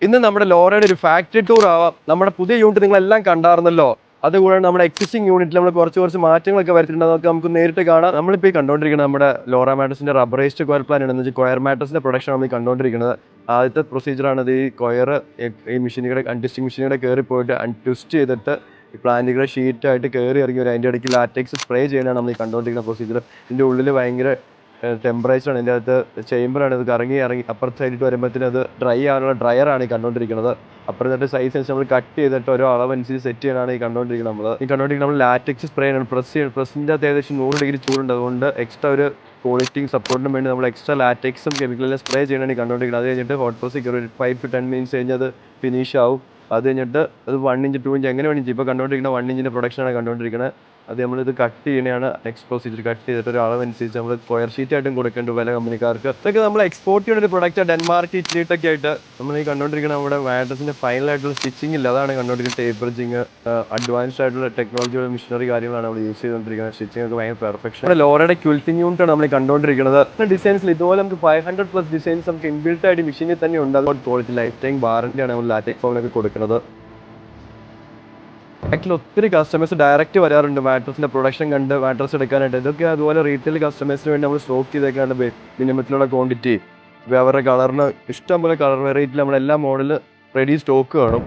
ഇന്ന് നമ്മുടെ ലോറയുടെ ഒരു ഫാക്ടറി ടൂർ ആവാം. നമ്മുടെ പുതിയ യൂണിറ്റ് നിങ്ങളെല്ലാം കണ്ടായിരുന്നല്ലോ. അതുകൂടാതെ നമ്മുടെ എക്സിസ്റ്റിംഗ് യൂണിറ്റിൽ നമ്മൾ കുറച്ച് മാറ്റങ്ങളൊക്കെ വരുത്തിയിട്ടുണ്ട്. അതൊക്കെ നമുക്ക് നേരിട്ട് കാണാം. നമ്മളിപ്പോൾ ഈ കണ്ടുകൊണ്ടിരിക്കുന്നത് നമ്മുടെ ലോറ മാട്രസിന്റെ റബ്ബറൈസ്ഡ് കൊയർ പ്ലാൻ ആണ്. എന്ന് വെച്ചാൽ കൊയർ മാട്രസിന്റെ പ്രൊഡക്ഷൻ നമ്മൾ കണ്ടുകൊണ്ടിരിക്കുന്നത്. ആദ്യത്തെ പ്രൊസീജിയറാണ് ഇത്. ഈ കൊയർ ഈ മെഷീനുകളുടെ അൺട്വിസ്റ്റിംഗ് മെഷീനുകളുടെ കയറി പോയിട്ട് അൺട്വിസ്റ്റ് ചെയ്തിട്ട് ഈ പ്ലാന്റുകളെ ഷീറ്റായിട്ട് കയറി ഇറങ്ങി വരും. അതിൻ്റെ ഇടയ്ക്ക് ലാറ്റക്സ് സ്പ്രേ ചെയ്യാനാണ് നമ്മൾ ഈ കണ്ടുകൊണ്ടിരിക്കുന്ന പ്രൊസീജിയർ. ഇതിൻ്റെ ഉള്ളിൽ ഭയങ്കര ടെമ്പറേച്ചറാണ്. ഇതിൻ്റെ അകത്ത് ചേമ്പറാണ്. ഇത് ഇറങ്ങി അപ്പുറത്തെ സൈഡിൽ വരുമ്പോഴത്തേനും അത് ഡ്രൈ ആകാനുള്ള ഡ്രയറാണ് ഈ കണ്ടുകൊണ്ടിരിക്കുന്നത്. അപ്പുറത്തെ സൈസ് അനുസരിച്ച് നമ്മൾ കട്ട് ചെയ്തിട്ട് ഓരോ അളവനുസരിച്ച് സെറ്റ് ചെയ്യാനാണ് ഈ കണ്ടുകൊണ്ടിരിക്കുന്നത്. നമ്മൾ ലാറ്റക്സ് സ്പ്രേ ആണ്. പ്രസ്സിൻ്റെ അകത്ത് ഏകദേശം 100 ഡിഗ്രി ചൂടുണ്ട്. അതുകൊണ്ട് എക്സ്ട്രാ ഒരു ക്വാളിറ്റിയും സപ്പോർട്ടിനും വേണ്ടി നമ്മൾ എക്സ്ട്രാ ലാറ്റക്സും കെമിക്കലെല്ലാം സ്പ്രേ ചെയ്യാനാണ് ഈ കണ്ടുകൊണ്ടിരിക്കുന്നത്. അത് കഴിഞ്ഞിട്ട് ഹോട്ട് പ്രസ്സിൽ ഒരു 5 to 10 minutes കഴിഞ്ഞ് അത് ഫിനിഷ് ആവും. അത് കഴിഞ്ഞിട്ട് അത് 1 inch 2 inch എങ്ങനെ വേണമെങ്കിൽ ഇപ്പോൾ കണ്ടുകൊണ്ടിരിക്കുന്ന 1 inch പ്രൊഡക്ഷനാണ് കണ്ടുകൊണ്ടിരിക്കുന്നത്. അത് നമ്മളിത് കട്ട് ചെയ്യണതാണ് നെക്സ്റ്റ് പ്രൊസീജിയർ. കട്ട് ചെയ്തിട്ട് ഒരു അളവനുസരിച്ച് നമ്മൾ സ്ക്വയർ ഷീറ്റായിട്ടും കൊടുക്കേണ്ട പല കമ്പനിക്കാർക്ക്. ഇതൊക്കെ നമ്മൾ എക്സ്പോർട്ട് ചെയ്യുന്ന ഒരു പ്രൊഡക്റ്റ് ഡെൻമാർക്ക്, ഇറ്റലിയൊക്കെ ആയിട്ട് നമ്മൾ ഈ കണ്ടുകൊണ്ടിരിക്കുന്ന നമ്മുടെ മാട്രസിന്റെ ഫൈനലായിട്ടുള്ള സ്റ്റിച്ചിങ് ഇല്ല. അതാണ് കണ്ടുകൊണ്ടിരിക്കുന്ന ടേപ്പറിങ്. അഡ്വാൻസ്ഡ് ആയിട്ടുള്ള ടെക്നോളജിയുടെ മെഷീനറി കാര്യങ്ങളാണ് നമ്മൾ യൂസ് ചെയ്തുകൊണ്ടിരിക്കുന്നത്. സ്റ്റിച്ചിങ് ഒക്കെ ഭയങ്കര പെർഫെക്ഷൻ. നമ്മുടെ ലോറയുടെ ക്വിൽറ്റിംഗ് യൂണിറ്റാണ് നമ്മൾ കണ്ടുകൊണ്ടിരിക്കുന്നത്. ഡിസൈൻസിൽ ഇതുപോലെ നമുക്ക് 500+ ഡിസൈൻസ് നമുക്ക് ഇൻബിൽറ്റ് ആയിട്ട് മെഷീനിൽ തന്നെ ഉണ്ട്. അതുകൊണ്ട് ക്വാളിറ്റി ലൈഫ് ടൈം വാറന്റിയാണ് നമ്മൾ ലാറ്റക്സ് ഫോമിലൊക്കെ കൊടുക്കുന്നത്. ആക്ച്വലി ഒത്തിരി കസ്റ്റമേഴ്സ് ഡയറക്റ്റ് വരാറുണ്ട് മാട്രസിന്റെ പ്രൊഡക്ഷൻ കണ്ട് മാട്രസ് എടുക്കാനായിട്ട്. ഇതൊക്കെ അതുപോലെ റീറ്റെയിൽ കസ്റ്റമേഴ്സിന് വേണ്ടി നമ്മൾ സ്റ്റോക്ക് ചെയ്തേക്കാണ്ട് മിനിമത്തിലുള്ള ക്വാണ്ടിറ്റി. അവരുടെ കളറിന് ഇഷ്ടംപോലെ കളർ വെറൈറ്റിയിൽ നമ്മൾ എല്ലാ മോഡൽ റെഡി സ്റ്റോക്ക് കാണും.